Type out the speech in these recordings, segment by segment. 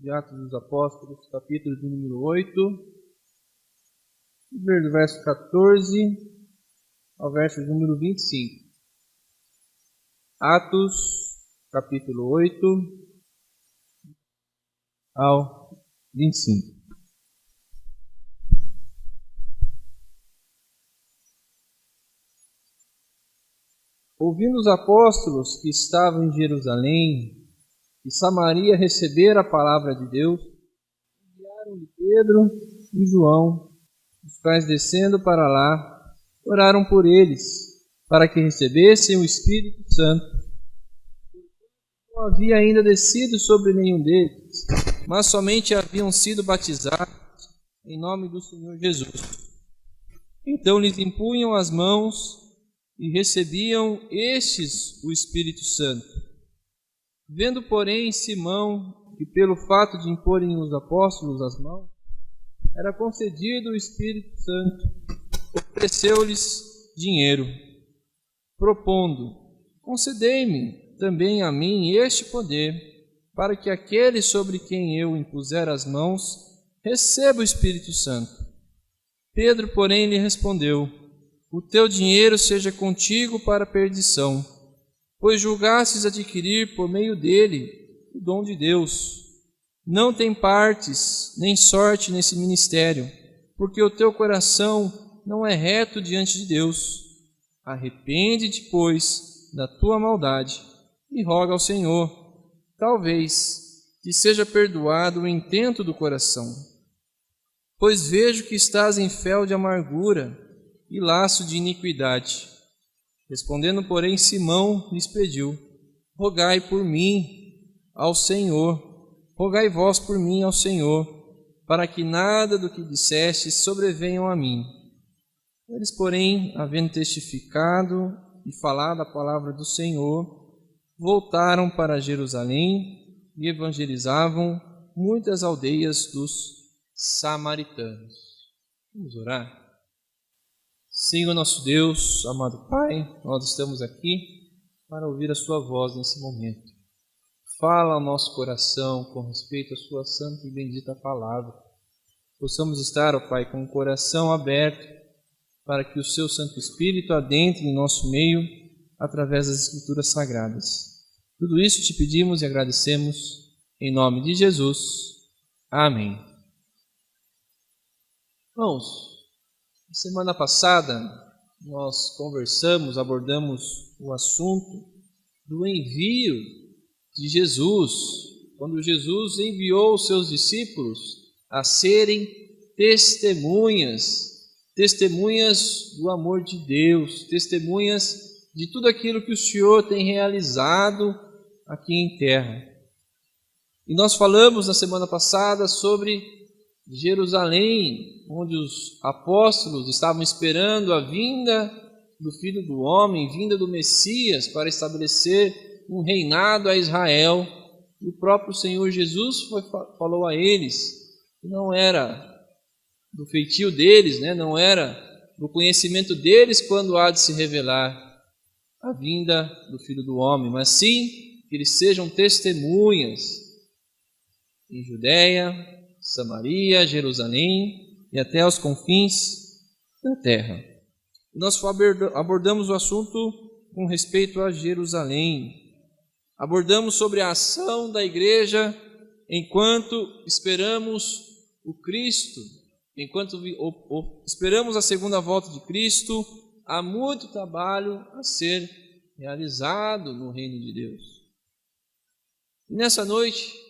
de Atos dos Apóstolos, capítulo de número 8, do verso 14 ao verso de número 25. Atos, capítulo 8 ao 25. Ouvindo os apóstolos que estavam em Jerusalém e Samaria receber a palavra de Deus, enviaram-lhe Pedro e João, os quais, descendo para lá, oraram por eles, para que recebessem o Espírito Santo. Não havia ainda descido sobre nenhum deles, mas somente haviam sido batizados em nome do Senhor Jesus. Então lhes impunham as mãos e recebiam estes o Espírito Santo. Vendo, porém, Simão que pelo fato de imporem os apóstolos as mãos, era concedido o Espírito Santo, ofereceu-lhes dinheiro, propondo: concedei-me também a mim este poder, para que aquele sobre quem eu impuser as mãos receba o Espírito Santo. Pedro, porém, lhe respondeu: o teu dinheiro seja contigo para a perdição, pois julgastes adquirir por meio dele o dom de Deus. Não tem partes nem sorte nesse ministério, porque o teu coração não é reto diante de Deus. Arrepende-te, pois, da tua maldade e roga ao Senhor. Talvez te seja perdoado o intento do coração. Pois vejo que estás em fel de amargura e laço de iniquidade. Respondendo, porém, Simão lhes pediu: rogai por mim ao Senhor, rogai vós por mim ao Senhor, para que nada do que dissestes sobrevenham a mim. Eles, porém, havendo testificado e falado a palavra do Senhor, voltaram para Jerusalém e evangelizavam muitas aldeias dos samaritanos. Vamos orar? Senhor nosso Deus, amado Pai, nós estamos aqui para ouvir a sua voz nesse momento. Fala ao nosso coração com respeito à sua santa e bendita palavra. Possamos estar, ó Pai, com o coração aberto para que o seu Santo Espírito adentre em nosso meio através das Escrituras Sagradas. Tudo isso te pedimos e agradecemos em nome de Jesus. Amém. Irmãos, semana passada nós abordamos o assunto do envio de Jesus, quando Jesus enviou os seus discípulos a serem testemunhas do amor de Deus, testemunhas de tudo aquilo que o Senhor tem realizado aqui em terra. E nós falamos na semana passada sobre Jerusalém, onde os apóstolos estavam esperando a vinda do Filho do Homem, vinda do Messias, para estabelecer um reinado a Israel. E o próprio Senhor Jesus falou a eles que não era do feitio deles, não era do conhecimento deles quando há de se revelar a vinda do Filho do Homem, mas sim que eles sejam testemunhas em Judeia, Samaria, Jerusalém e até aos confins da terra. Nós abordamos o assunto com respeito a Jerusalém. Abordamos sobre a ação da igreja enquanto esperamos o Cristo, enquanto esperamos a segunda volta de Cristo. Há muito trabalho a ser realizado no reino de Deus. E nessa noite,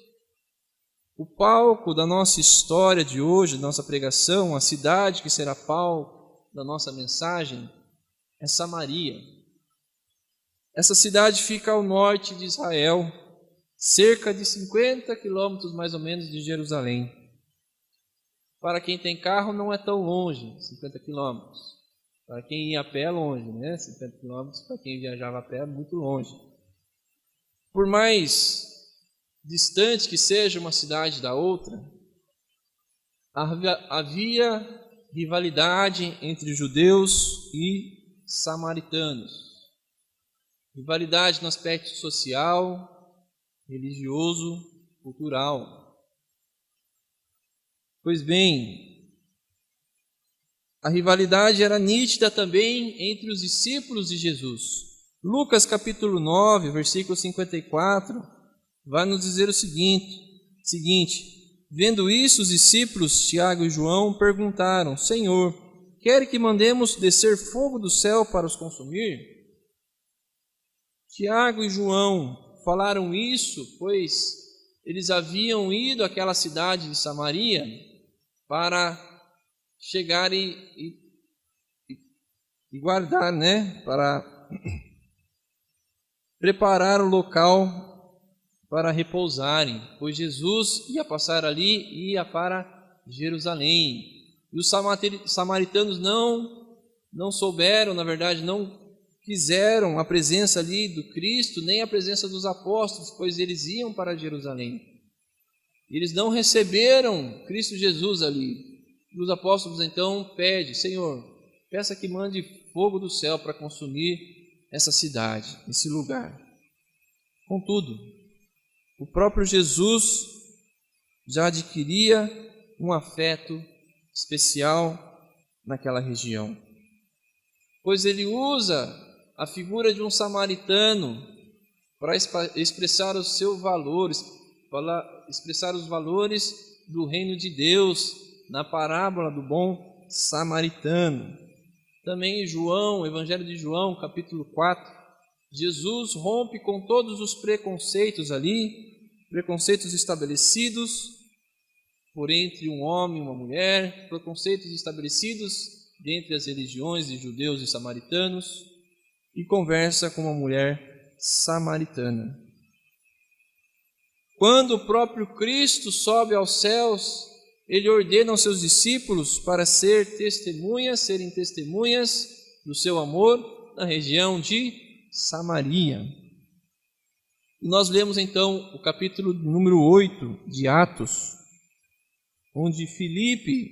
o palco da nossa história de hoje, da nossa pregação, a cidade que será palco da nossa mensagem, é Samaria. Essa cidade fica ao norte de Israel, cerca de 50 quilômetros mais ou menos de Jerusalém. Para quem tem carro não é tão longe, 50 quilômetros. Para quem ia a pé é longe, 50 quilômetros, para quem viajava a pé é muito longe. Por mais distante que seja uma cidade da outra, havia rivalidade entre judeus e samaritanos. Rivalidade no aspecto social, religioso, cultural. Pois bem, a rivalidade era nítida também entre os discípulos de Jesus. Lucas capítulo 9, versículo 54, vai nos dizer o seguinte: vendo isso, os discípulos Tiago e João perguntaram: Senhor, quer que mandemos descer fogo do céu para os consumir? Tiago e João falaram isso, pois eles haviam ido àquela cidade de Samaria para chegar e guardar, para preparar o local para repousarem, pois Jesus ia passar ali e ia para Jerusalém. E os samaritanos não souberam, na verdade, não quiseram a presença ali do Cristo, nem a presença dos apóstolos, pois eles iam para Jerusalém. Eles não receberam Cristo Jesus ali. E os apóstolos então pedem: Senhor, peça que mande fogo do céu para consumir essa cidade, esse lugar. Contudo, o próprio Jesus já adquiria um afeto especial naquela região, pois ele usa a figura de um samaritano para expressar os seus valores, para expressar os valores do reino de Deus na parábola do bom samaritano. Também em João, Evangelho de João, capítulo 4, Jesus rompe com todos os preconceitos ali, preconceitos estabelecidos por entre um homem e uma mulher, preconceitos estabelecidos dentre as religiões de judeus e samaritanos, e conversa com uma mulher samaritana. Quando o próprio Cristo sobe aos céus, ele ordena aos seus discípulos para serem testemunhas do seu amor na região de Samaria. E nós lemos então o capítulo número 8 de Atos, onde Filipe,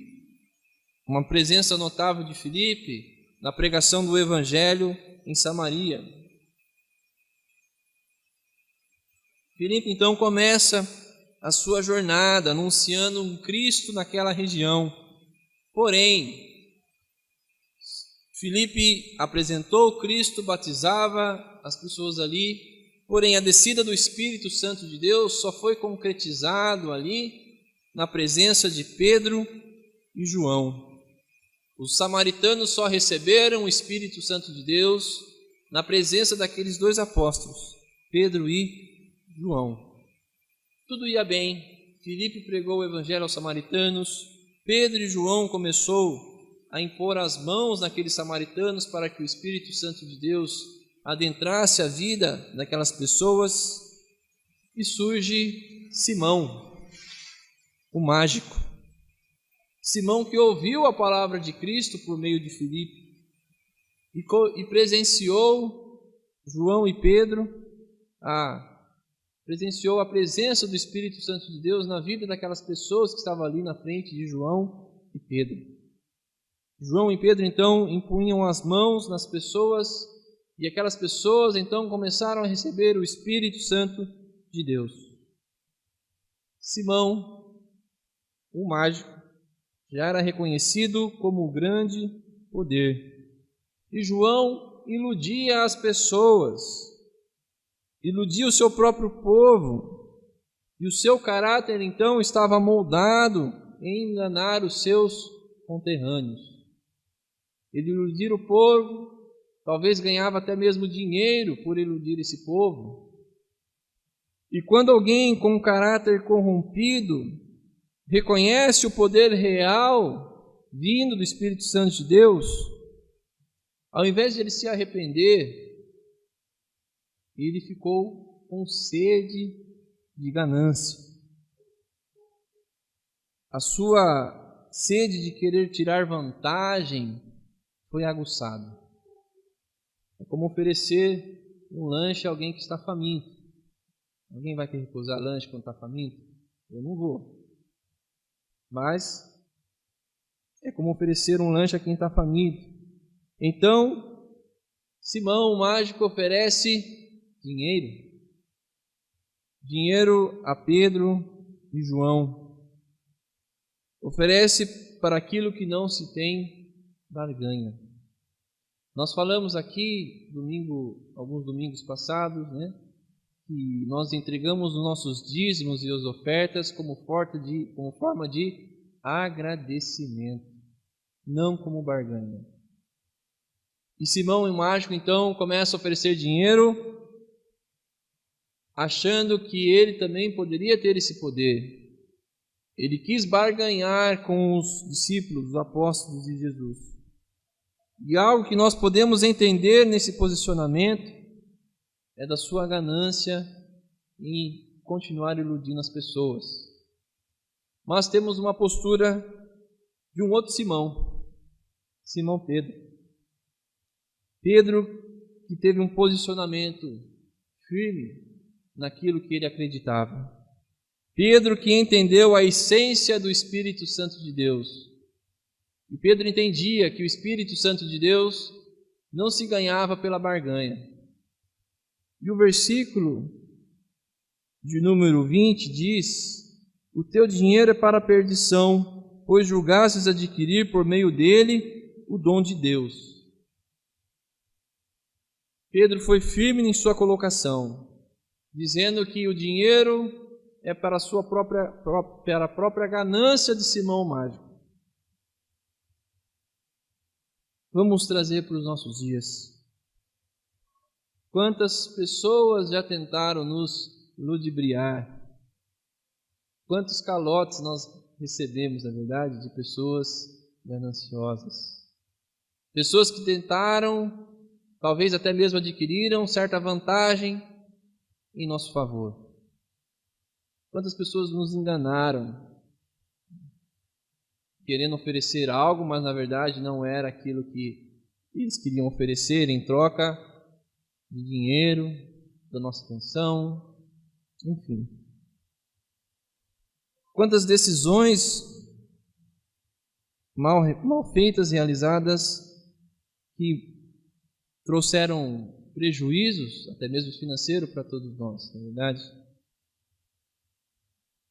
uma presença notável de Filipe na pregação do Evangelho em Samaria. Filipe então começa a sua jornada anunciando um Cristo naquela região. Porém, Filipe apresentou o Cristo, batizava as pessoas ali, porém a descida do Espírito Santo de Deus só foi concretizado ali na presença de Pedro e João. Os samaritanos só receberam o Espírito Santo de Deus na presença daqueles dois apóstolos, Pedro e João. Tudo ia bem, Filipe pregou o Evangelho aos samaritanos, Pedro e João começou a impor as mãos naqueles samaritanos para que o Espírito Santo de Deus adentrasse a vida daquelas pessoas, e surge Simão, o mágico. Simão, que ouviu a palavra de Cristo por meio de Filipe e presenciou João e Pedro, presenciou a presença do Espírito Santo de Deus na vida daquelas pessoas que estavam ali na frente de João e Pedro. João e Pedro então impunham as mãos nas pessoas e aquelas pessoas então começaram a receber o Espírito Santo de Deus. Simão, o mágico, já era reconhecido como grande poder. E João iludia as pessoas, iludia o seu próprio povo, e o seu caráter então estava moldado em enganar os seus conterrâneos. Ele iludia o povo, talvez ganhava até mesmo dinheiro por iludir esse povo. E quando alguém com um caráter corrompido reconhece o poder real vindo do Espírito Santo de Deus, ao invés de ele se arrepender, ele ficou com sede de ganância. A sua sede de querer tirar vantagem foi aguçada. É como oferecer um lanche a alguém que está faminto. Alguém vai te recusar lanche quando está faminto? Eu não vou. Mas é como oferecer um lanche a quem está faminto. Então, Simão, o mágico, oferece dinheiro. Dinheiro a Pedro e João. oferece para aquilo que não se tem barganha. Nós falamos aqui alguns domingos passados, que nós entregamos os nossos dízimos e as ofertas como forma de agradecimento, não como barganha. E Simão, o mágico, então, começa a oferecer dinheiro, achando que ele também poderia ter esse poder. Ele quis barganhar com os discípulos, os apóstolos de Jesus. E algo que nós podemos entender nesse posicionamento é da sua ganância em continuar iludindo as pessoas. Mas temos uma postura de um outro Simão, Simão Pedro. Pedro que teve um posicionamento firme naquilo que ele acreditava. Pedro que entendeu a essência do Espírito Santo de Deus. E Pedro entendia que o Espírito Santo de Deus não se ganhava pela barganha. E o versículo de número 20 diz: o teu dinheiro é para a perdição, pois julgastes adquirir por meio dele o dom de Deus. Pedro foi firme em sua colocação, dizendo que o dinheiro é para a própria ganância de Simão o mágico. Vamos trazer para os nossos dias. Quantas pessoas já tentaram nos ludibriar? Quantos calotes nós recebemos, na verdade, de pessoas gananciosas? Pessoas que tentaram, talvez até mesmo adquiriram certa vantagem em nosso favor. Quantas pessoas nos enganaram, querendo oferecer algo, mas na verdade não era aquilo que eles queriam oferecer em troca de dinheiro, da nossa atenção, enfim. Quantas decisões mal feitas, realizadas, que trouxeram prejuízos, até mesmo financeiro, para todos nós, na verdade.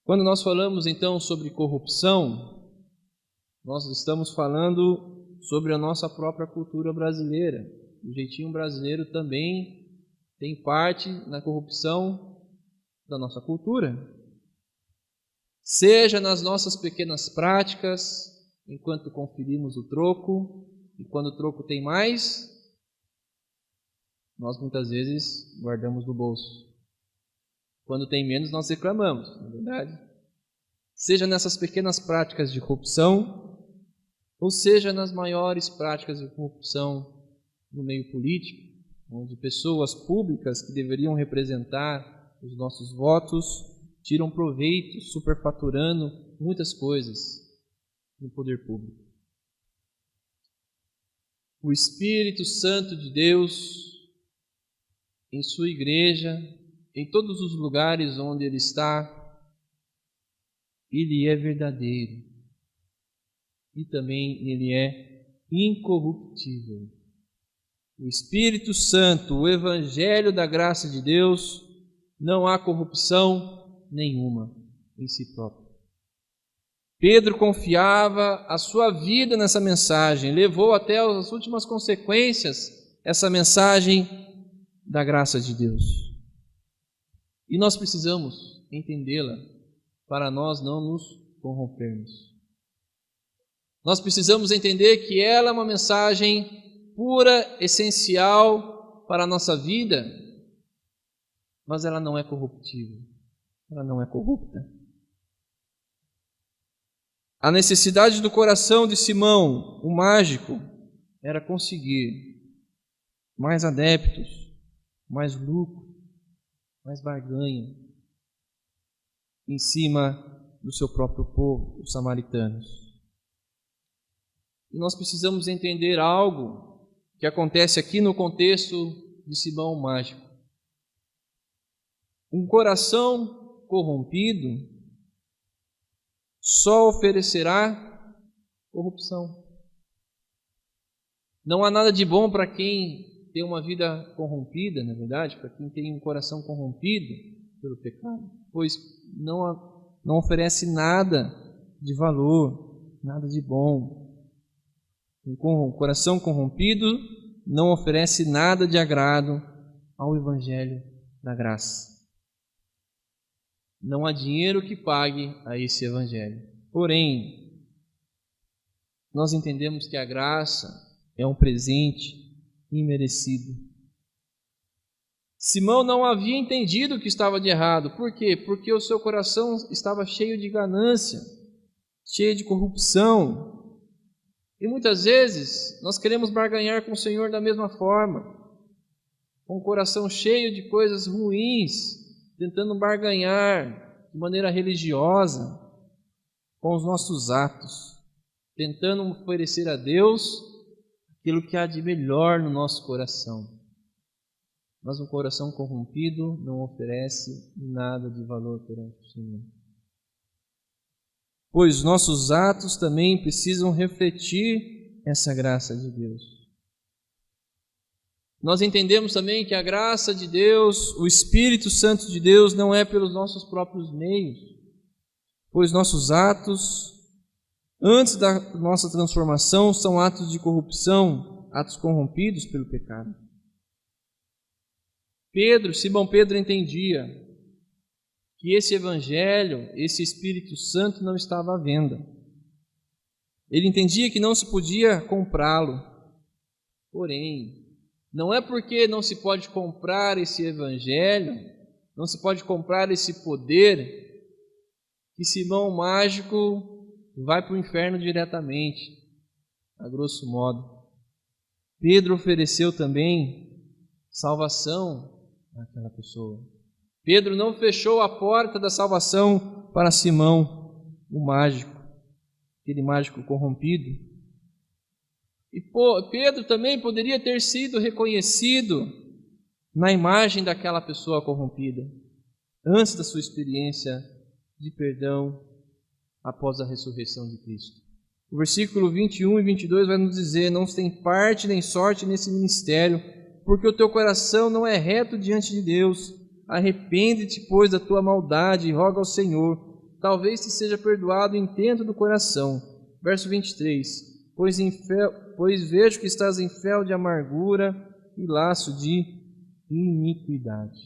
Quando nós falamos então sobre corrupção, nós estamos falando sobre a nossa própria cultura brasileira. O jeitinho brasileiro também tem parte na corrupção da nossa cultura. Seja nas nossas pequenas práticas, enquanto conferimos o troco, e quando o troco tem mais, nós muitas vezes guardamos no bolso. Quando tem menos, nós reclamamos, não é verdade? Seja nessas pequenas práticas de corrupção, ou seja nas maiores práticas de corrupção no meio político, onde pessoas públicas que deveriam representar os nossos votos tiram proveito, superfaturando muitas coisas no poder público. O Espírito Santo de Deus, em sua igreja, em todos os lugares onde Ele está, Ele é verdadeiro e também Ele é incorruptível. O Espírito Santo, o Evangelho da graça de Deus, não há corrupção nenhuma em si próprio. Pedro confiava a sua vida nessa mensagem, levou até as últimas consequências essa mensagem da graça de Deus. E nós precisamos entendê-la para nós não nos corrompermos. Nós precisamos entender que ela é uma mensagem pura, essencial para a nossa vida, mas ela não é corruptível, ela não é corrupta. A necessidade do coração de Simão, o mágico, era conseguir mais adeptos, mais lucro, mais barganha em cima do seu próprio povo, os samaritanos. E nós precisamos entender algo que acontece aqui no contexto de Simão o mágico. Um coração corrompido só oferecerá corrupção. Não há nada de bom para quem tem uma vida corrompida, na verdade, para quem tem um coração corrompido pelo pecado, pois não oferece nada de valor, nada de bom. Um coração corrompido não oferece nada de agrado ao Evangelho da graça. Não há dinheiro que pague a esse Evangelho. Porém, nós entendemos que a graça é um presente imerecido. Simão não havia entendido o que estava de errado. Por quê? Porque o seu coração estava cheio de ganância, cheio de corrupção. E muitas vezes nós queremos barganhar com o Senhor da mesma forma, com o coração cheio de coisas ruins, tentando barganhar de maneira religiosa com os nossos atos, tentando oferecer a Deus aquilo que há de melhor no nosso coração. Mas um coração corrompido não oferece nada de valor perante o Senhor. Pois nossos atos também precisam refletir essa graça de Deus. Nós entendemos também que a graça de Deus, o Espírito Santo de Deus, não é pelos nossos próprios meios, pois nossos atos, antes da nossa transformação, são atos de corrupção, atos corrompidos pelo pecado. Simão Pedro entendia que esse Evangelho, esse Espírito Santo não estava à venda. Ele entendia que não se podia comprá-lo. Porém, não é porque não se pode comprar esse Evangelho, não se pode comprar esse poder, que Simão mágico vai para o inferno diretamente, a grosso modo. Pedro ofereceu também salvação àquela pessoa. Pedro não fechou a porta da salvação para Simão, o mágico, aquele mágico corrompido. E Pedro também poderia ter sido reconhecido na imagem daquela pessoa corrompida, antes da sua experiência de perdão após a ressurreição de Cristo. O versículo 21 e 22 vai nos dizer: não tem parte nem sorte nesse ministério, porque o teu coração não é reto diante de Deus. Arrepende-te, pois, da tua maldade e roga ao Senhor. Talvez te seja perdoado o intento do coração. Verso 23. Pois vejo que estás em fel de amargura e laço de iniquidade.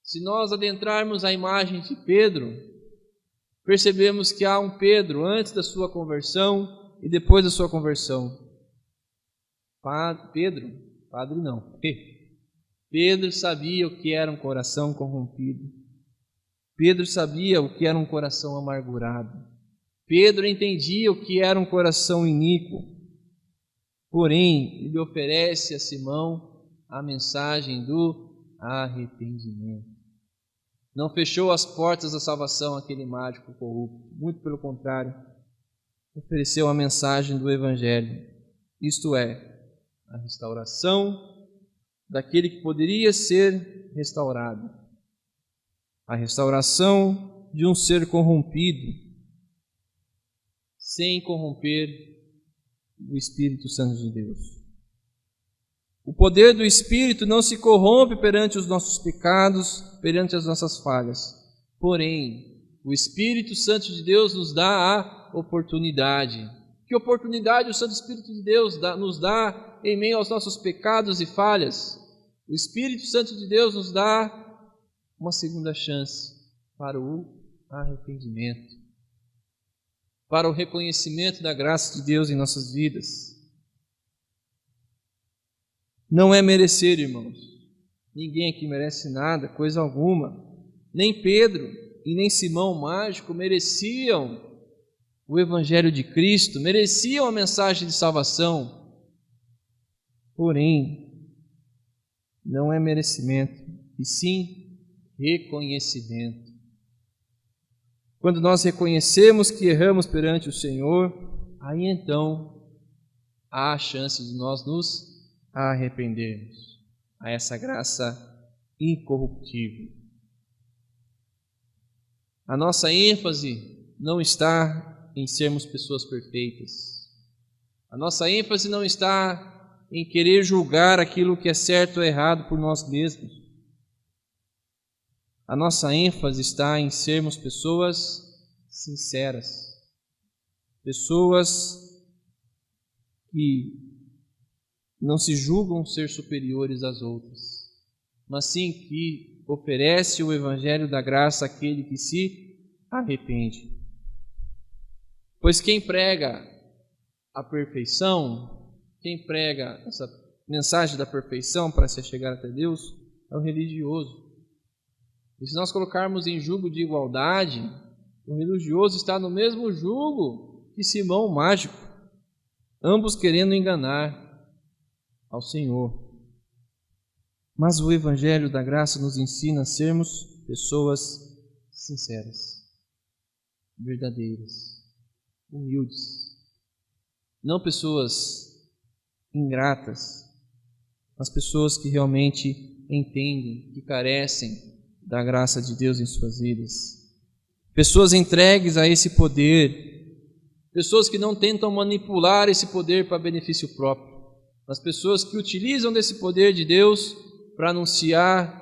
Se nós adentrarmos a imagem de Pedro, percebemos que há um Pedro antes da sua conversão e depois da sua conversão. Pedro sabia o que era um coração corrompido. Pedro sabia o que era um coração amargurado. Pedro entendia o que era um coração iníquo. Porém, ele oferece a Simão a mensagem do arrependimento. Não fechou as portas da salvação àquele mágico corrupto. Muito pelo contrário, ofereceu a mensagem do Evangelho. Isto é, a restauração daquele que poderia ser restaurado. A restauração de um ser corrompido, sem corromper o Espírito Santo de Deus. O poder do Espírito não se corrompe perante os nossos pecados, perante as nossas falhas. Porém, o Espírito Santo de Deus nos dá a oportunidade. Que oportunidade o Santo Espírito de Deus nos dá em meio aos nossos pecados e falhas? O Espírito Santo de Deus nos dá uma segunda chance para o arrependimento, para o reconhecimento da graça de Deus em nossas vidas. Não é merecer, irmãos. Ninguém aqui merece nada, coisa alguma. Nem Pedro e nem Simão mágico mereciam o Evangelho de Cristo, mereciam a mensagem de salvação. Porém, não é merecimento, e sim reconhecimento. Quando nós reconhecemos que erramos perante o Senhor, aí então há a chance de nós nos arrependermos a essa graça incorruptível. A nossa ênfase não está em sermos pessoas perfeitas. A nossa ênfase não está em querer julgar aquilo que é certo ou errado por nós mesmos. A nossa ênfase está em sermos pessoas sinceras, pessoas que não se julgam ser superiores às outras, mas sim que oferece o Evangelho da graça àquele que se arrepende. Pois quem prega a perfeição, quem prega essa mensagem da perfeição para se chegar até Deus, é o religioso. E se nós colocarmos em jugo de igualdade, o religioso está no mesmo jugo que Simão o mágico, ambos querendo enganar ao Senhor. Mas o Evangelho da graça nos ensina a sermos pessoas sinceras, verdadeiras, humildes, não pessoas ingratas, mas pessoas que realmente entendem, que carecem da graça de Deus em suas vidas. Pessoas entregues a esse poder, pessoas que não tentam manipular esse poder para benefício próprio, mas pessoas que utilizam desse poder de Deus para anunciar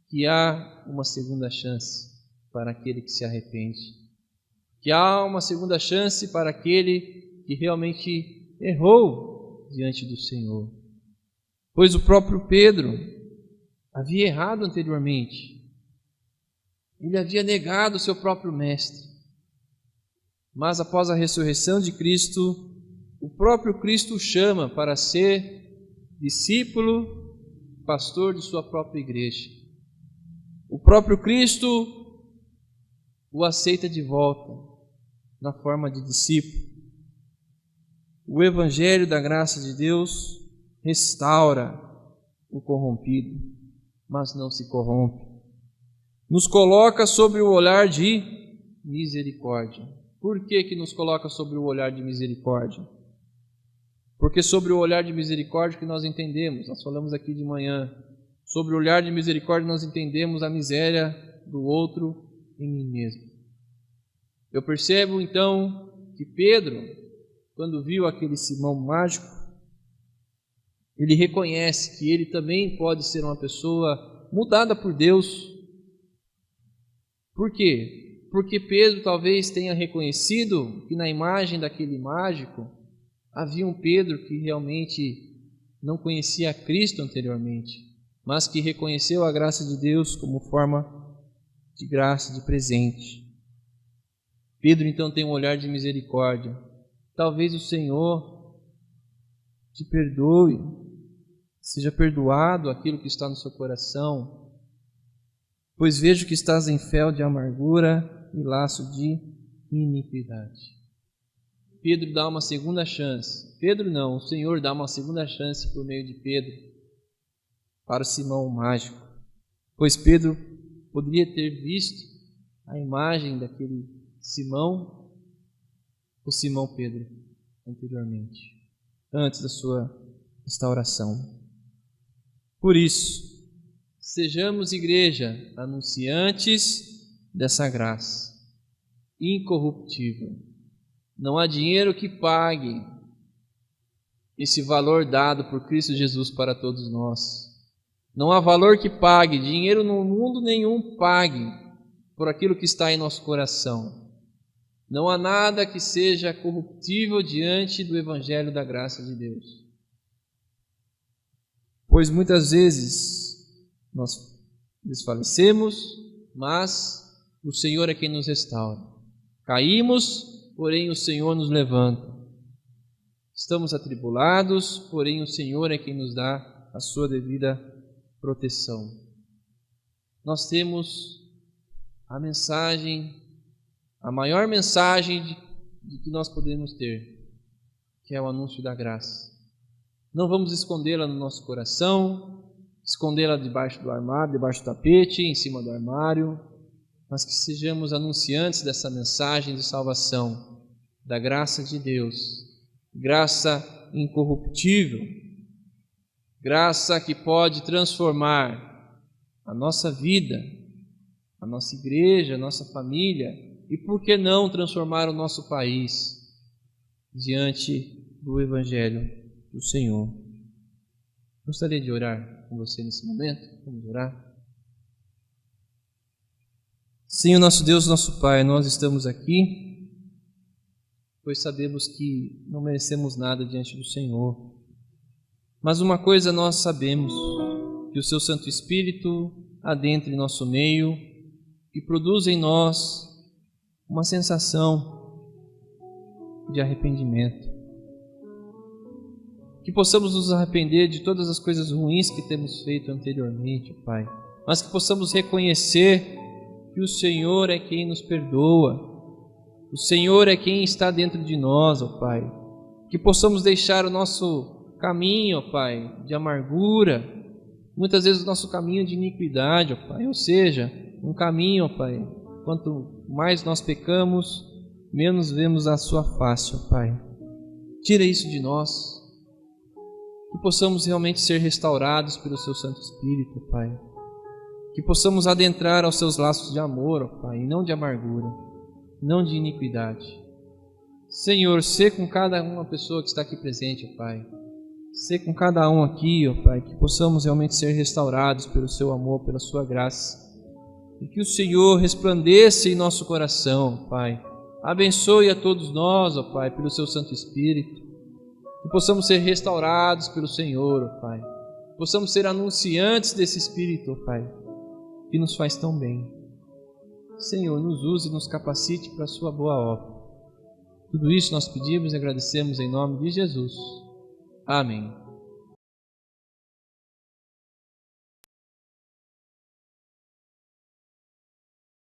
que há uma segunda chance para aquele que se arrepende, que há uma segunda chance para aquele que realmente errou diante do Senhor. Pois o próprio Pedro havia errado anteriormente. Ele havia negado o seu próprio mestre. Mas após a ressurreição de Cristo, o próprio Cristo o chama para ser discípulo, pastor de sua própria igreja. O próprio Cristo o aceita de volta na forma de discípulo. O Evangelho da graça de Deus restaura o corrompido, mas não se corrompe. Nos coloca sobre o olhar de misericórdia. Por que nos coloca sobre o olhar de misericórdia? Porque sobre o olhar de misericórdia que nós entendemos, nós falamos aqui de manhã, sobre o olhar de misericórdia nós entendemos a miséria do outro em mim mesmo. Eu percebo então que Pedro, quando viu aquele Simão mágico, ele reconhece que ele também pode ser uma pessoa mudada por Deus. Por quê? Porque Pedro talvez tenha reconhecido que na imagem daquele mágico havia um Pedro que realmente não conhecia a Cristo anteriormente, mas que reconheceu a graça de Deus como forma de graça, de presente. Pedro então tem um olhar de misericórdia. Talvez o Senhor te perdoe, seja perdoado aquilo que está no seu coração, pois vejo que estás em fel de amargura e laço de iniquidade. Pedro dá uma segunda chance. Pedro não, o Senhor dá uma segunda chance por meio de Pedro para o Simão mágico, pois Pedro poderia ter visto a imagem daquele Simão, o Simão Pedro, anteriormente, antes da sua restauração. Por isso, sejamos igreja anunciantes dessa graça incorruptível. Não há dinheiro que pague esse valor dado por Cristo Jesus para todos nós. Não há valor que pague, dinheiro no mundo nenhum pague por aquilo que está em nosso coração. Não há nada que seja corruptível diante do Evangelho da graça de Deus. Pois muitas vezes nós desfalecemos, mas o Senhor é quem nos restaura. Caímos, porém o Senhor nos levanta. Estamos atribulados, porém o Senhor é quem nos dá a sua devida proteção. Nós temos a mensagem, a maior mensagem de que nós podemos ter, que é o anúncio da graça. Não vamos escondê-la no nosso coração, escondê-la debaixo do armário, debaixo do tapete, em cima do armário, mas que sejamos anunciantes dessa mensagem de salvação, da graça de Deus, graça incorruptível, graça que pode transformar a nossa vida, a nossa igreja, a nossa família e, por que não, transformar o nosso país diante do Evangelho do Senhor. Gostaria de orar com você nesse momento. Vamos orar. Senhor nosso Deus, nosso Pai, nós estamos aqui pois sabemos que não merecemos nada diante do Senhor. Mas uma coisa nós sabemos, que o Seu Santo Espírito adentra em nosso meio e produz em nós uma sensação de arrependimento. Que possamos nos arrepender de todas as coisas ruins que temos feito anteriormente, Pai, mas que possamos reconhecer que o Senhor é quem nos perdoa, o Senhor é quem está dentro de nós, ó Pai. Que possamos deixar o nosso caminho, ó Pai, de amargura, muitas vezes o nosso caminho de iniquidade, ó Pai, ou seja, um caminho, ó Pai, quanto mais nós pecamos, menos vemos a Sua face, ó Pai. Tira isso de nós, que possamos realmente ser restaurados pelo Seu Santo Espírito, ó Pai. Que possamos adentrar aos Seus laços de amor, ó Pai, e não de amargura, não de iniquidade. Senhor, sê com cada uma pessoa que está aqui presente, ó Pai. Sê com cada um aqui, ó Pai, que possamos realmente ser restaurados pelo Seu amor, pela Sua graça. E que o Senhor resplandeça em nosso coração, Pai. Abençoe a todos nós, ó Pai, pelo Seu Santo Espírito. Que possamos ser restaurados pelo Senhor, ó Pai. Possamos ser anunciantes desse Espírito, ó Pai, que nos faz tão bem. Senhor, nos use e nos capacite para a Sua boa obra. Tudo isso nós pedimos e agradecemos em nome de Jesus. Amém.